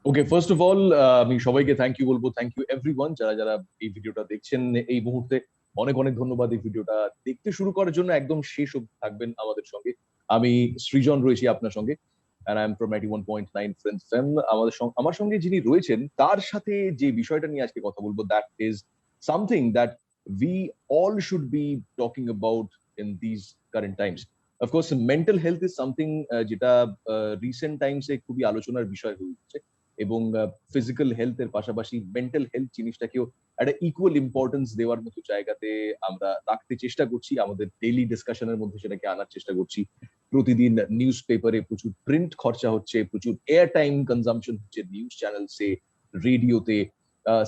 Okay, first of all আমি সবাইকে thank you বলবো। থ্যাংক ইউ এভরিওয়ান যারা যারা এই ভিডিওটা দেখছেন এই মুহূর্তে। অনেক অনেক ধন্যবাদ এই ভিডিওটা দেখতে শুরু করার জন্য। একদম শেষ অবধি থাকবেন আমাদের সঙ্গে। আমি সৃজন রয়েছি আপনার সঙ্গে, and I'm from 91.9 Friends FM। আমার সঙ্গে যিনি রয়েছেন তার সাথে যে বিষয়টা নিয়ে আজকে কথা বলবো, that is something that we all should be talking about in this current Times. Of course mental health is something যেটা রিসেন্ট টাইমসে খুবই আলোচনার বিষয় হয়ে উঠছে, এবং ফিজিক্যাল হেলথের পাশাপাশি মেন্টাল হেলথ জিনিসটাকেও একটা ইকুয়াল ইম্পর্টেন্স দেওয়ার মতো জায়গাতে আমরা রাখতে চেষ্টা করছি। আমাদের ডেইলি ডিসকাশনের মধ্যে সেটাকে আনার চেষ্টা করছি। প্রতিদিন নিউজ পেপারে প্রচুর প্রিন্ট খরচা হচ্ছে, প্রচুর এয়ার টাইম কনজাম্পশন হচ্ছে নিউজ চ্যানেলসে, রেডিওতে,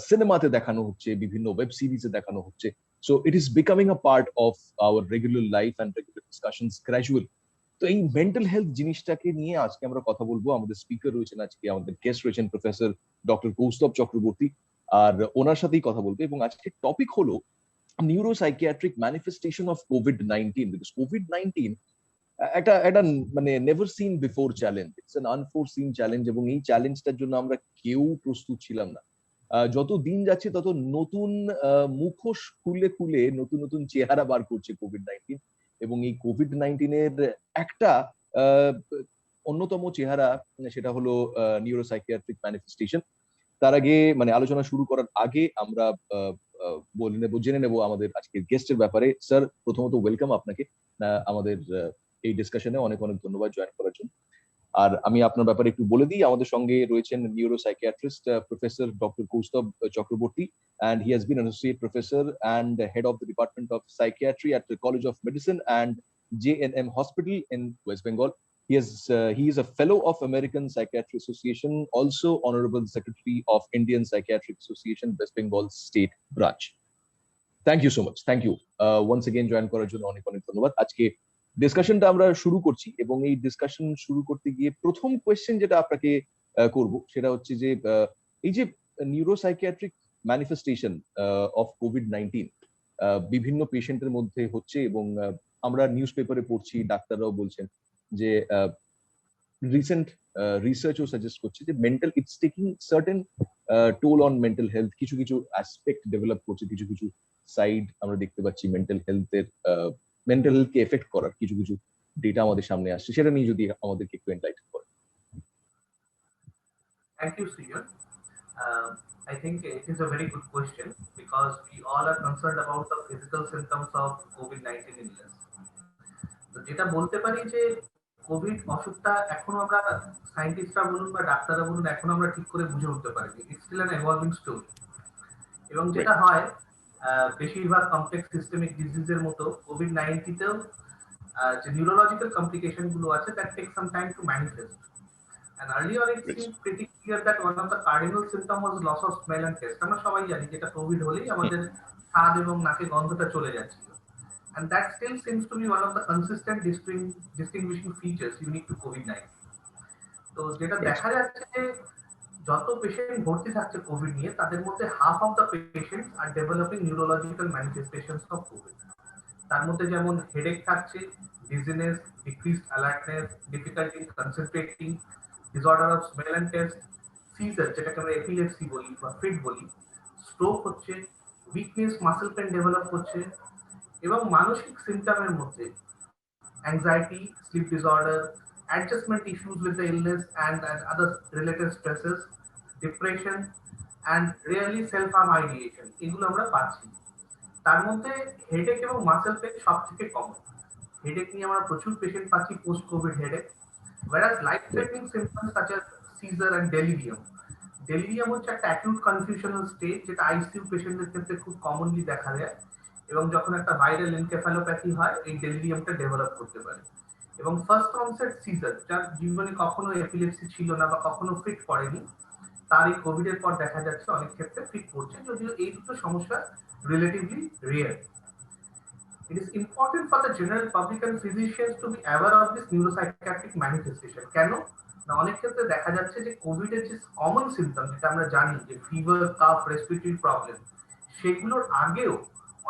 সিনেমাতে দেখানো হচ্ছে, বিভিন্ন ওয়েব সিরিজে দেখানো হচ্ছে। So it is becoming a part of our regular life and regular discussions gradually. তো এই মেন্টাল হেলথ জিনিসটাকে নিয়ে আজকে আমরা কথা বলবো। আমাদের স্পিকার রয়েছেন, আজকে আমাদের গেস্ট রয়েছেন প্রফেসর ডক্টর কৌস্তব চক্রবর্তী, আর ওনার সাথেই কথা বলবো। এবং আজকের টপিক হলো নিউরোসাইকিয়াট্রিক ম্যানিফেস্টেশন অফ কোভিড-19। বিকজ কোভিড-19 একটা একটা মানে never seen before challenge, it's an unforeseen challenge, এবং এই চ্যালেঞ্জটার জন্য আমরা কেউ প্রস্তুত ছিলাম না। যত দিন যাচ্ছে তত নতুন মুখোশ খুলে খুলে নতুন নতুন চেহারা বার করছে কোভিড-19। এবং এই কোভিড-19-এর একটা আহ, অন্যতম চেহারা, সেটা হলো নিউরোসাইকিয়াট্রিক ম্যানিফেস্টেশন। তার আগে মানে আলোচনা শুরু করার আগে আমরা জেনে নেব আমাদের আজকের গেস্টের ব্যাপারে। স্যার, প্রথমত ওয়েলকাম আপনাকে আমাদের এই ডিসকাশনে। অনেক অনেক ধন্যবাদ জয়েন করার জন্য। আর আমি আপনার ব্যাপারে একটু বলে দিই, আমাদের সঙ্গে রয়েছেন neuropsychiatrist professor doctor Kaustav Chakraborty, and he has been an associate professor and head of the Department of Psychiatry at the College of Medicine and JNM Hospital in West Bengal. He is a fellow of American Psychiatry Association, also honorable secretary of Indian Psychiatric Association West Bengal State Branch. Thank you so much, thank you once again join করার জন্য অনেক অনেক ধন্যবাদ। আজকে ডিসকাশনটা আমরা শুরু করছি, এবং এই ডিসকাশন শুরু করতে গিয়ে প্রথম কোয়েশ্চেন যেটা আপনাকে করব সেটা হচ্ছে যে এই যে নিউরোসাইকিয়াট্রিক ম্যানিফেস্টেশন অফ কোভিড-19 বিভিন্ন পেশেন্টের মধ্যে হচ্ছে, এবং আমরা নিউজ পেপারে পড়ছি, ডাক্তাররাও বলছেন যে রিসেন্ট রিসার্চও সাজেস্ট করছে যে mental it's taking certain toll on mental health. কিছু কিছু অ্যাসপেক্ট ডেভেলপ করছে, কিছু কিছু সাইড আমরা দেখতে পাচ্ছি মেন্টাল হেলথকে এফেক্ট করার কিছু কিছু ডেটা আমাদের সামনে আসছে। সেটা নিয়ে যদি আমাদেরকে একটু এনলাইটেন করেন। Thank you, Srijan. I think it is a very good question because we all are concerned about the physical symptoms of COVID-19 illness. তো যেটা বলতে পারি যে কোভিড অসুখটা এখনো আমরা সায়েন্টিস্টরা বলুন বা ডাক্তাররা বলুন এখনো আমরা ঠিক করে বুঝে উঠতে পারিনি। It's still an evolving story. এবং যেটা হয় বেশিরভাগ কমপ্লেক্স সিস্টেমিক ডিজিজের মতো কোভিড-19তেও যে নিউরোলজিক্যাল কমপ্লিকেশন গুলো আছে that take some time to manifest. And early on, it seemed pretty clear that one of the cardinal symptoms was loss of smell and taste. আমরা সবাই জানি যেটা কোভিড হলেই আমাদের স্বাদ এবং নাকে গন্ধটা চলে যাচ্ছিল। And that still seems to be one of the consistent distinguishing features unique to COVID-19. তো যেটা দেখা যাচ্ছে যে যত পেশেন্ট ভর্তি থাকছে কোভিড নিয়ে তাদের মধ্যে half of the patients are developing neurological manifestations of covid. তার মধ্যে যেমন হেডেক থাকছে, dizziness, decreased alertness, difficulty in concentrating, disorder of smell and taste, seizure যেটাকে আমরা এপিলেপসি বলি বা ফিট বলি, স্ট্রোক হচ্ছে, উইকনেস, মাসেল পেন ডেভেলপ করছে, এবং মানসিক সিমটমের মধ্যে anxiety, sleep disorder, adjustment issues with the illness and other related stresses, depression and really self harm ideation, এগুলো আমরা পাচ্ছি। তার মধ্যে হেডেক এবং মাসেল পেন সব থেকে কমন। হেডেক নিয়ে আমরা প্রচুর পেশেন্ট পাচ্ছি post Covid headache, whereas life-threatening symptoms such as seizure and delirium. Delirium হচ্ছে একটা অ্যাকিউট কনফিউশনাল স্টেট যেটা আইসিইউ পেশেন্টদের ক্ষেত্রে খুব কমনলি দেখা যায়, এবং যখন একটা ভাইরাল এনকেফালোপ্যাথি হয় এই ডেলিরিয়ামটা ডেভেলপ করতে পারে। এবং ফার্স্ট অনসেট সিজার, যার জীবনে কখনো এপিলেপসি ছিল না বা কখনো ফিট পড়েনি, তার এই কোভিড এর পর দেখা যাচ্ছে অনেক ক্ষেত্রে ফিট পড়ছে, যদিও এই দুটো সমস্যা relatively real. It is important for the general public and physicians to be aware of this neuropsychiatric manifestation. কেন না অনেক ক্ষেত্রে দেখা যাচ্ছে যে কোভিড এর যে কমন সিম্পটম যেটা আমরা জানি যে ফিভার, কাফ, রেসপিরেটরি প্রবলেম, সেগুলোর আগেও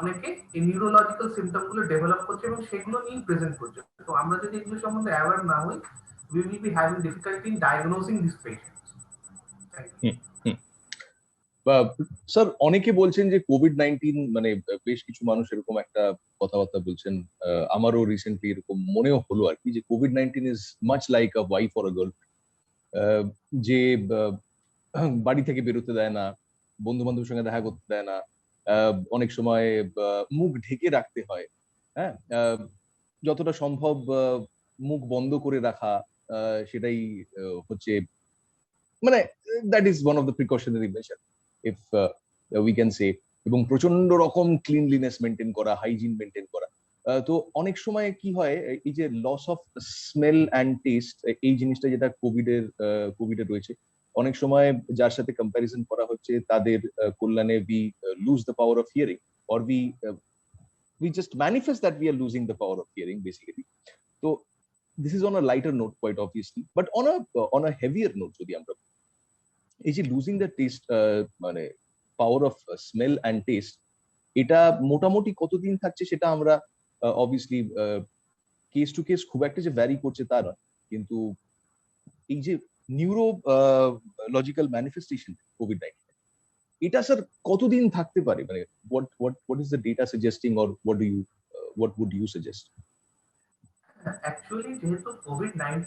অনেকে এই নিউরোলজিক্যাল সিম্পটম গুলো ডেভেলপ করছে এবং সেগুলো নিয়ে প্রেজেন্ট করছে। তো আমরা যদি এগুলো সম্বন্ধে অ্যাওয়ার না হই, we will be having difficulty in diagnosing these patients. Thank you. হুম, হুম। স্যার, অনেকে বলছেন যে কোভিড-19 মানে বেশ কিছু মানুষ এরকম একটা কথাবার্তা বলছেন। আমারও রিসেন্টলি এরকম মনেও হলো আরকি যে COVID-19 is much like a wife or a girlfriend. যে বা বাড়ি থেকে বেরোতে দেয় না, বন্ধু-বান্ধবের সঙ্গে দেখা করতে দেয় না। আ অনেক সময় বা মুখ ঢেকে রাখতে হয়। হ্যাঁ? যতটা সম্ভব মুখ বন্ধ করে রাখা আ সেটাই হচ্ছে মানে that is one of the precautionary measure if we can say. এবং প্রচন্ড রকম ক্লিনলিনেস মেইনটেইন করা, হাইজিন মেইনটেইন করা। তো অনেক সময় কি হয় এই যে loss of smell and taste এই জিনিসটা যেটা কোভিড এ রয়েছে। অনেক সময় যার সাথে কম্প্যারিজন করা হচ্ছে তাদের কল্যাণে we loose the power of hearing or we just manifest that we are losing the power of hearing basically. So this is on a lighter note quite obviously, but on a heavier note যদি আমরা এই যে losing the test মানে power of smell and test এটা মোটামুটি কতদিন থাকছে সেটা আমরা অবভিয়াসলি কেস টু কেস খুব একটা যে ভ্যারি করছে তা নয়, কিন্তু এই যে নিউরো লজিক্যাল ম্যানিফেস্টেশন কোভিড-19 এটা স্যার কতদিন থাকতে পারে, মানে what is the data suggesting or what would you suggest? Actually, যেহেতু COVID-19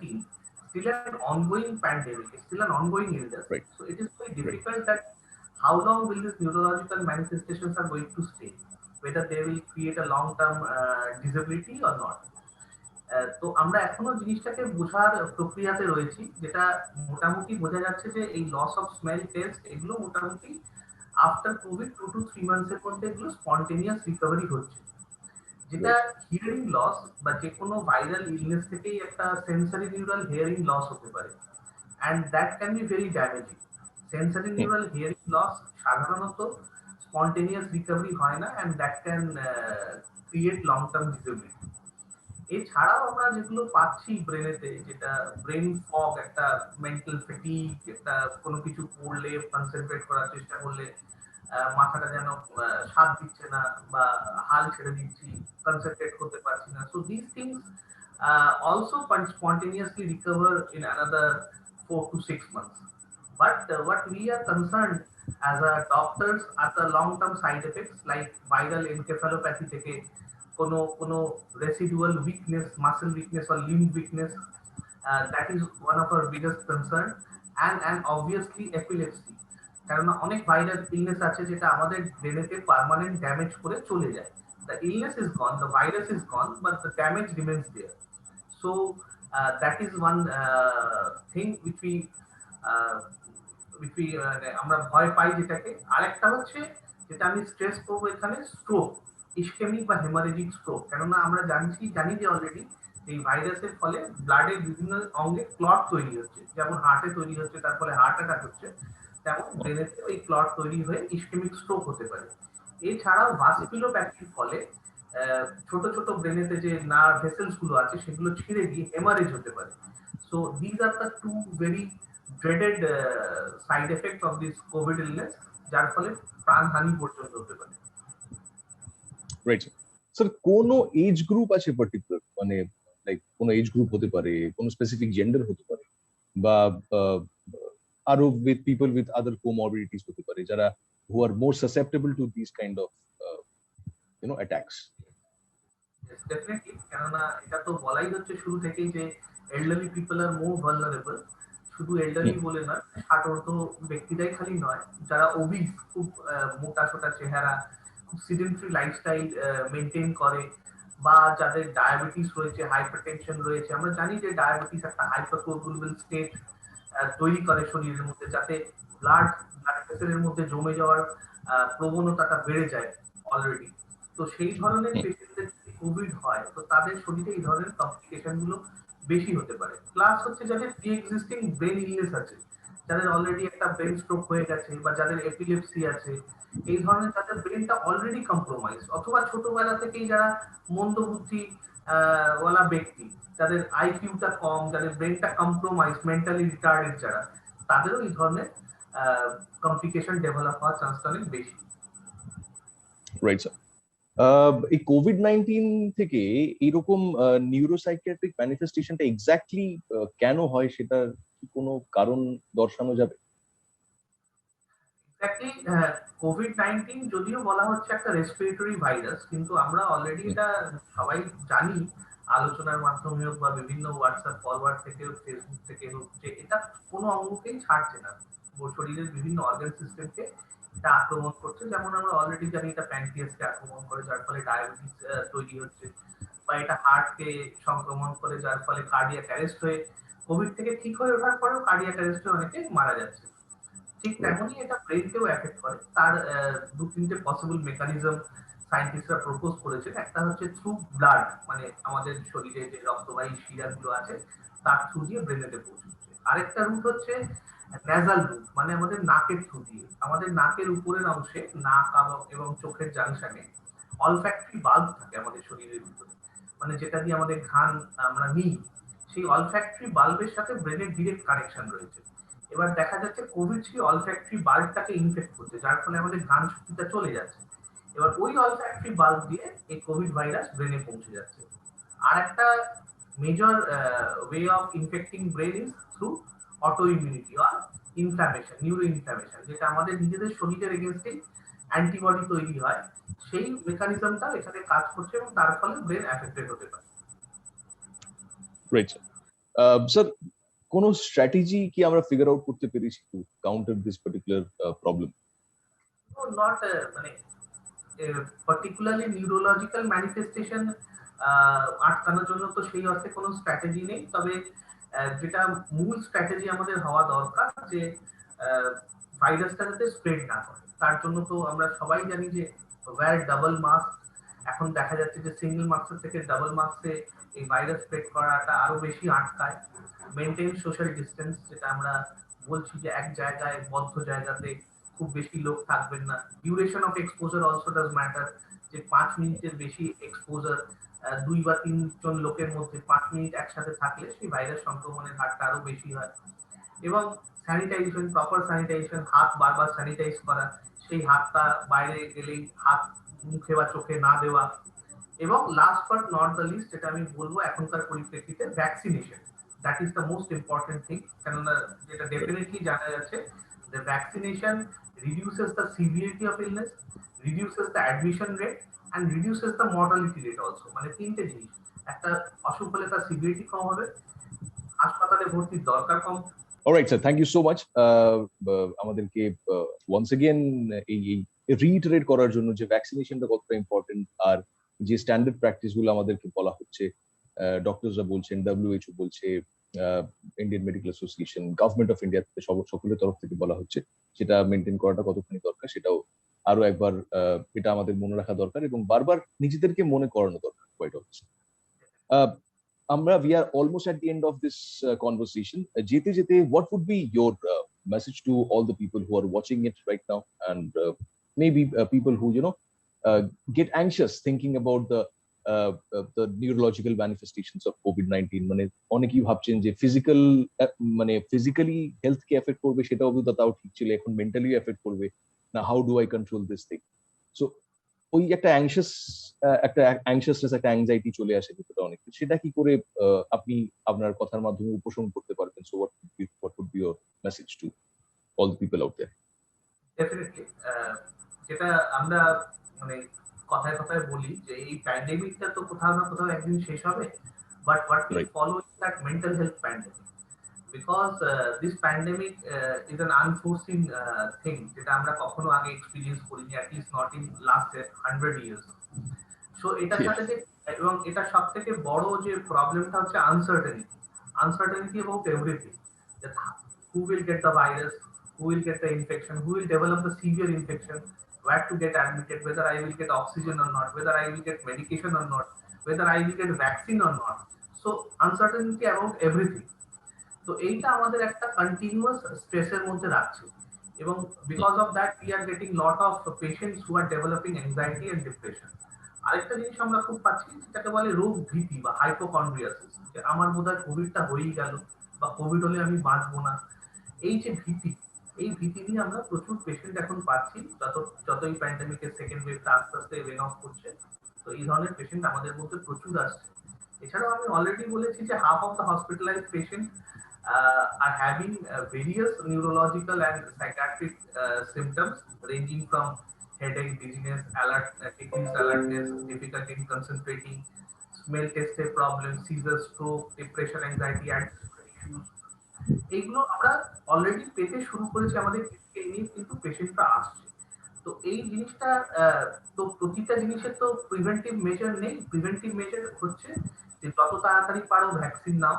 still an ongoing pandemic, it's still an ongoing illness. Right. So it is very Right. difficult that how long will these neurological manifestations are going to stay, whether they will create a long-term disability or not. তো আমরা এখনো জিনিসটাকে বোঝার প্রক্রিয়াতে রয়েছি, যেটা মোটামুটি বোঝা যাচ্ছে যে এই লস অফ স্মেল টেস্ট এগুলো মোটামুটি আফটার কোভিড 2 to 3 months এর মধ্যে এগুলো স্পন্টেনিয়াস রিকভারি হচ্ছে। যেটা হিয়ারিং লস বা যে কোনো ভাইরাল ইলনেস থেকেই একটা সেন্সরি নিউরাল হিয়ারিং লস হতে পারে, and that can be very damaging. Sensory neural hearing loss সাধারণত স্পন্টেনিয়াস রিকভারি হয় না, and that can create long term disability. এছাড়াও আমরা যেগুলো পাচ্ছি ব্রেনেতে, যেটা ব্রেন ফগ, একটা মেন্টাল ফ্যাটিগ, একটা কোনো কিছু পড়লে কনসেন্ট্রেট করার চেষ্টা করলে মাথাটা যেন সাথ দিচ্ছে না বা হাল ছেড়ে দিচ্ছি, কনসেন্ট্রেট করতে পারছি না। So this things also spontaneously recover in another 4 to 6 months. But what we are concerned as a doctors are the long-term side effects like viral encephalopathy থেকে কোনো residual weakness, muscle weakness or limb weakness, that is one of our biggest concern, and obviously epilepsy. কারণ অনেক viral illness আছে যেটা আমাদের ব্রেনেতে permanent damage করে চলে যায়। The illness is gone, the virus is gone, but the damage remains there. So that is one thing uh, আমরা ভয় পাই যেটাকে। আরেকটা হচ্ছে যেটা আমি স্ট্রেস করবো এখানে, স্ট্রোক, ইসকেমিক বা হেমারেজিক স্ট্রোক। কেননা আমরা জানি যে অলরেডি এই ভাইরাসের ফলে ব্লাডের বিভিন্ন অঙ্গে ক্লট তৈরি হচ্ছে, যেমন হার্টে তৈরি হচ্ছে, তার ফলে হার্ট অ্যাটাক হচ্ছে, তেমন ব্রেনেতে ওই ক্লট তৈরি হয়ে ইসকেমিক স্ট্রোক হতে পারে। এছাড়াও ভাস্কুলোপ্যাথির ফলে ছোট ছোট ব্রেনেতে যে নার্ভ ভেসেলস গুলো আছে সেগুলো ছিঁড়ে গিয়ে হেমারেজ হতে পারে। So these are the two very dreaded side effect of this COVID illness, যার ফলে প্রাণহানি পর্যন্ত হতে পারে। রাইট স্যার, কোন এজ গ্রুপ আছে পার্টিকুলার, মানে লাইক কোন এজ গ্রুপ হতে পারে, কোন স্পেসিফিক জেন্ডার হতে পারে, বা আরো with people with other comorbidities হতে পারে যারা who are more susceptible to this kind of attacks? Yes, definitely, কেননা এটা তো বলাই হচ্ছে শুরু থেকেই যে এল্ডারলি পিপল আর মোর ভালনারেবল। শুধু এল্ডারলি বলে নয়, 60 ব্যক্তিরাই খালি নয়, যারা ওবিস, খুব মোটা সোটা চেহারা, খুব সিডেন্টারি লাইফস্টাইল মেনটেন করে, বা যাদের ডায়াবেটিস রয়েছে, হাইপারটেনশন রয়েছে। আমরা জানি যে ডায়াবেটিস একটা হাইপারকোয়াগুলেবল স্টেট তৈরি করে শরীরের মধ্যে, যাতে ব্লাড ভেসেলের মধ্যে জমে যাওয়ার প্রবণতাটা বেড়ে যায় অলরেডি। তো সেই ধরনের পেশেন্টদের যদি কোভিড হয়, তো তাদের শরীরে এই ধরনের কমপ্লিকেশন গুলো বেশি হতে পারে। প্লাস হচ্ছে যাদের প্রি এক্সিস্টিং ব্রেন ইলনেস আছে, যাদের অলরেডি একটা ব্রেন স্ট্রোক হয়ে গেছে, বা যাদের এপিলেপসি আছে, এই ধরনের যাদের ব্রেনটা অলরেডি কম্প্রোমাইজ, অথবা ছোটবেলা থেকেই যারা মন্দবুদ্ধি ওয়ালা ব্যক্তি, যাদের আইকিউটা কম, যাদের ব্রেনটা কম্প্রোমাইজ, মেন্টালি রিটার্ডেড যারা, তাদেরও এই ধরনের কমপ্লিকেশন ডেভেলপ হওয়ার চান্সটা অনেক বেশি। রাইট স্যার, এই কোভিড-19 থেকে এরকম নিউরোসাইকিয়াট্রিক ম্যানিফেস্টেশনটা এক্স্যাক্টলি কেন হয় সেটা কি কোনো কারণ দর্শানো যাবে? এক্স্যাক্টলি কোভিড-19 যদিও বলা হচ্ছে একটা রেসপিরেটরি ভাইরাস, কিন্তু আমরা অলরেডি হুম, এটা সবাই জানি, আলোচনার মাধ্যমে হোক বা বিভিন্ন হোয়াটসঅ্যাপ ফরওয়ার্ড থেকে হোক, ফেসবুক থেকে হোক, যে এটা কোনো অঙ্গকেই ছাড়ছে না। শরীরের বিভিন্ন অর্গান সিস্টেমকে এটা আক্রমণ করছে। যেমন আমরা অলরেডি জানি এটা প্যানক্রিয়াসকে আক্রমণ করে, যার ফলে ডায়াবেটিস তৈরি হচ্ছে, বা এটা হার্টকে সংক্রমণ করে, যার ফলে কার্ডিয়াক অ্যারেস্ট হয়ে কোভিড থেকে ঠিক হয়ে ওঠার পরেও কার্ডিয়াক অ্যারেস্টে অনেকে মারা যাচ্ছে। ঠিক রাইট। তেমনই এটা ব্রেনকেও এফেক্ট করে। তার দু তিনটে পসিবল মেকানিজম সায়েন্টিস্টরা প্রপোজ করেছেন। একটা হচ্ছে থ্রু ব্লাড, মানে আমাদের শরীরে যে রক্তবাহী শিরাগুলো আছে তার থ্রু দিয়ে ব্রেনেতে পৌঁছচ্ছে। আরেকটা রুট হচ্ছে ন্যাজাল রুট, মানে আমাদের নাকের থ্রু দিয়ে। আমাদের নাকের উপরের অংশে, নাক এবং চোখের জাংশনে অলফ্যাক্টরি বাল্ব থাকে আমাদের শরীরের ভিতরে, মানে যেটা দিয়ে আমাদের ঘ্রাণ আমরা নিই। সেই অলফ্যাক্টরি বাল্বের সাথে ব্রেনের ডিরেক্ট কানেকশন রয়েছে। এবার দেখা যাচ্ছে কোভিড সেই অলফ্যাক্টরি বাল্বটাকে ইনফেক্ট করছে, যার ফলে আমাদের ঘ্রাণ শক্তিটা চলে যাচ্ছে। এবার ওই অলফ্যাক্টরি বাল্ব দিয়ে এই কোভিড ভাইরাস ব্রেনে পৌঁছে যাচ্ছে। আর একটা major way of infecting brain is through autoimmunity আর ইনফ্লামেশন, নিউরো ইনফ্লামেশন, যেটা আমাদের নিজেদের শরীরের এগেনস্টে অ্যান্টিবডি তৈরি হয়। সেই মেকানিজমটা এখানে কাজ করছে এবং তার ফলে ব্রেন অ্যাফেক্টেড হতে পারে। Great sir. স্যার, কোন স্ট্র্যাটেজি কি আমরা ফিগার আউট করতে পেরেছি two counter this particular problem? Not মানে পার্টিকুলারলি নিউরোলজিক্যাল ম্যানিফেস্টেশন আটকানোর জন্য তো সেই অর্থে কোনো স্ট্র্যাটেজি নেই। তবে যেটা মূল স্ট্র্যাটেজি আমাদের হওয়া দরকার, যে ভাইরাসটা যাতে স্প্রেড না করে, তার জন্য তো আমরা সবাই জানি যে ওয়্যার ডাবল মাস্ক। এখন দেখা যাচ্ছে যে সিঙ্গেল মাস্কের থেকে ডাবল মাস্কে এই ভাইরাস স্প্রেড করাটা আরো বেশি আটকায়। মেনটেন সোশ্যাল ডিস্টেন্স, যেটা আমরা বলছি যে এক জায়গায়, বদ্ধ জায়গাতে খুব বেশি লোক থাকবেন না। Duration of exposure also does matter, যে 5 মিনিটের বেশি এক্সপোজার, 2 বা 3 জন লোকের মধ্যে 5 মিনিট একসাথে থাকলে সেই ভাইরাস সংক্রমণের হারটা আরো বেশি হয়। এবং স্যানিটাইজেশন, প্রপার স্যানিটাইজেশন, হাত বারবার স্যানিটাইজ করা, সেই হাতটা বাইরে গেলেই হাত মুখে বা চোখে না দেওয়া। এবং last but not the least, যেটা আমি বলবো এখনকার পরিপ্রেক্ষিতে, vaccination. That is the most important thing. কেননা যেটা ডেফিনেটলি জানা যাচ্ছে, the vaccination reduces the severity of illness, reduces the admission rate, and reduces the mortality rate also. মানে তিনটে জিনিস, একটা অসুখ হলে তার সিভিয়ারিটি কম হবে, হাসপাতালে ভর্তির দরকার কম। Alright sir, thank you so much আমাদেরকে ওয়ান্স এগেন এই রিইটারেট করার জন্য যে ভ্যাকসিনেশনটা কতটা ইম্পর্টেন্ট, আর যে স্ট্যান্ডার্ড প্র্যাকটিস গুলো আমাদেরকে বলা হচ্ছে, ডক্টরসরা বলছেন, WHO বলছে, Indian medical association, government of India থেকে সকলের তরফ থেকে বলা হচ্ছে, সেটা মেনটেন করাটা কতখানি দরকার সেটাও আরো একবার এটা আমাদের মনে রাখা দরকার এবং বারবার নিজেদেরকে মনে করানো দরকার। কোয়াইট অবভিয়াসলি আমরা we are almost at the end of this conversation. যেতে যেতে what would be your message to all the people who are watching it right now, and maybe people who get anxious thinking about the neurological manifestations of COVID-19? মানে অনেকেই ভাবছেন যে physical, মানে physically health কে effect করবে সেটা অবধি তাও ঠিক ছিল, এখন মেন্টালি এফেক্ট করবে না, how do I control this thing? So ওই একটা অ্যাংশাসনেস, একটা অ্যাংজাইটি চলে আসে ভিতরে অনেক, সেটা কি করে আপনি আপনার কথার মাধ্যমে উপশম করতে পারবেন? So what would be your message to all the people out there? Definitely যেটা আমরা মানে কথায় কথায় বলি যে এই প্যান্ডেমিকটা তো কোথাও না কোথাও একদিন শেষ হবে, but what will Right. Follow is that mental health pandemic. Because this pandemic is an unforeseen thing, যেটা আমরা কখনো আগে এক্সপিরিয়েন্স করিনি, at least not in last 100 years। So এটার Yeah. সাথে যে, এবং এটা সব থেকে বড় যে প্রবলেমটা হচ্ছে uncertainty, uncertainty about everything, that who will get the virus, who will get the infection, who will develop the severe infection, where to get admitted, whether I will get oxygen or not, whether I will get medication or not, whether I will get vaccine or not. So uncertainty about everything. তো এইটা আমাদের একটা continuous স্ট্রেসের মধ্যে রাখছে, এবং because of that we are getting lot of patients who are developing anxiety and depression. আরেকটা জিনিস আমরা খুব পাচ্ছি, যেটাকে বলে রোগ ভীতি বা হাইপোকন্ড্রিয়াসিস, যে আমার বোধহয় কোভিডটা হয়েই গেল, বা কোভিড হলে আমি বাঁচবো না। এই যে ভীতি, এই ভীতি নিয়ে আমরা প্রচুর পেশেন্ট এখন পাচ্ছি, যতই প্যান্ডেমিকের সেকেন্ড ওয়েভটা আস্তে আস্তে রেন অফ করছে। তো এই ধরনের পেশেন্ট আমাদের মধ্যে প্রচুর আসছে। এছাড়াও আমি অলরেডি বলেছি যে half of the hospitalised patient are having various neurological and psychiatric symptoms ranging from headache, dizziness, decreased alertness, difficulty in concentrating, smell taste problems, seizures, stroke, depression, anxiety, and issues. এইগুলো আমরা already পেতে শুরু করেছি আমাদের clinic-এ নিয়ে, কিন্তু পেশেন্টরা আসছে। তো এই জিনিসটা তো প্রতিটা জিনিসের তো প্রিভেন্টিভ মেজার নেই। প্রিভেন্টিভ মেজার হচ্ছে যে যত তাড়াতাড়ি পারো ভ্যাকসিন নাও,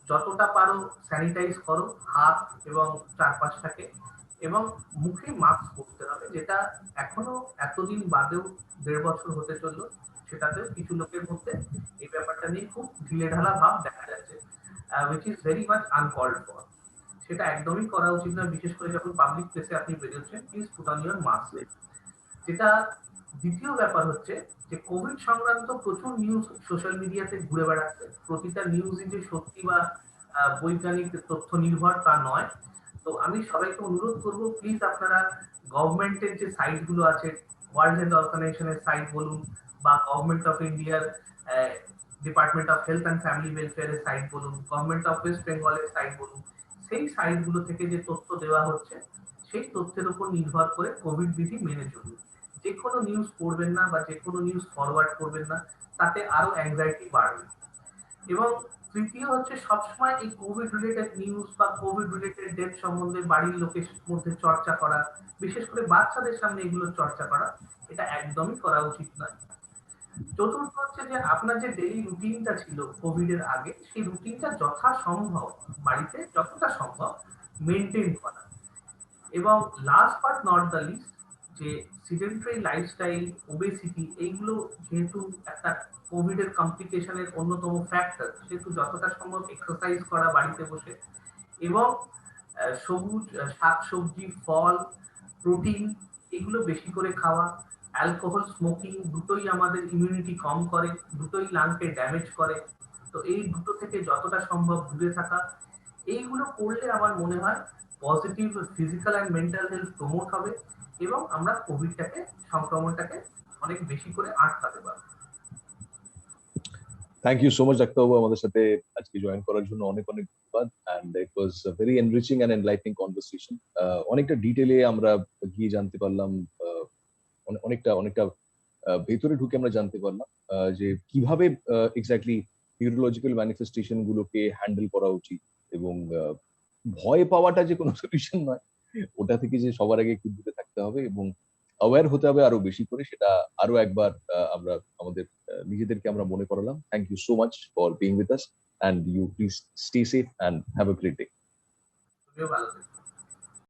যতটা পারো স্যানিটাইজ করো হাত এবং চারপাশটাকে, এবং মুখে মাস্ক পরতে হবে, যেটা এখনো এতদিন বাদেও 1.5 বছর হতে চললো, সেটাতেও কিছু লোকের মধ্যে এই ব্যাপারটা নিয়ে খুব ঢিলেঢালা ভাব দেখা যাচ্ছে, which is very much uncalled for. সেটা একদমই করা উচিত নয়, বিশেষ করে যখন পাবলিক প্লেসে আপনি বেরোচ্ছেন, please put on your mask. যেটা দ্বিতীয় ব্যাপার হচ্ছে যে কোভিড সংক্রান্ত প্রচুর নিউজ সোশ্যাল মিডিয়াতে ঘুরে বেড়াচ্ছে। প্রতিটা নিউজই যে সত্যি বা বৈজ্ঞানিক তথ্য নির্ভর তা নয়। তো আমি সবাইকে অনুরোধ করবো, প্লিজ আপনারা গভর্নমেন্টের যে সাইট গুলো আছে, ওয়ার্ল্ড হেলথ অর্গানাইজেশনের সাইট বলুন বা গভর্নমেন্ট অফ ইন্ডিয়ার department of health and family ওয়েলফেয়ারের সাইট বলুন, গভর্নমেন্ট অফ ওয়েস্ট বেঙ্গলের সাইট বলুন, সেই সাইট গুলো থেকে যে তথ্য দেওয়া হচ্ছে সেই তথ্যের উপর নির্ভর করে কোভিড বিধি মেনে চলুন। যে কোনো নিউজ পড়বেন না বা যে কোনো নিউজ ফরওয়ার্ড করবেন না, তাতে আরো অ্যাংজাইটি বাড়বে। এবং তৃতীয় হচ্ছে, সবসময় এই কোভিড রিলেটেড নিউজ বা কোভিড রিলেটেড ডেথ সম্বন্ধে বাড়ির লোকের মধ্যে চর্চা করা, বিশেষ করে বাচ্চাদের সামনে এগুলো চর্চা করা, এটা একদমই করা উচিত নয়। চতুর্থ হচ্ছে যে আপনার যে ডেইলি রুটিনটা ছিল কোভিড এর আগে, সেই রুটিনটা যথাসম্ভব বাড়িতে যতটা সম্ভব মেনটেন করা। এবং last but not the least, যে সিডেন্টারি লাইফস্টাইল, ওবেসিটি, এইগুলো যেহেতু একটা কোভিড এর কমপ্লিকেশনের অন্যতম ফ্যাক্টর, সেহেতু যতটা সম্ভব এক্সারসাইজ করা বাড়িতে বসে, এবং সবুজ শাকসবজি, ফল, প্রোটিন, এগুলো বেশি করে খাওয়া। অ্যালকোহল, স্মোকিং, দুটোই আমাদের ইমিউনিটি কম করে, দুটোই লাংকে ড্যামেজ করে। তো এই দুটো থেকে যতটা সম্ভব দূরে থাকা, এইগুলো করলে আমার মনে হয় positive physical and mental health promote হবে, এবং আমরা কোভিডটাকে, সংক্রমণটাকে অনেক বেশি করে আটকাতে পারবো। থ্যাংক ইউ সো মাচ ডাক্তারবাবু, আমাদের সাথে আজকে জয়েন করার জন্য অনেক অনেক ধন্যবাদ। And it was very enriching and enlightening conversation. অনেকটা ডিটেলে আমরা গিয়ে জানতে পারলাম, অনেকটা অনেকটা ভেতরে ঢুকে আমরা জানতে পারলাম যে কিভাবে এক্স্যাক্টলি নিউরোলজিক্যাল ম্যানিফেস্টেশন গুলোকে হ্যান্ডেল করা উচিত, এবং ভয় পাওয়াটা যে কোনো সলিউশন নয়, ওটা থেকে যে সবার আগে একটু দূরে থাকতে হবে এবং অ্যাওয়্যার হতে হবে আরো বেশি করে, সেটা আরো একবার আমরা আমাদের নিজেদেরকে আমরা মনে করালাম। Thank you so much for being with us, and you please stay safe and have a great day. তুমিও ভালো থেকো।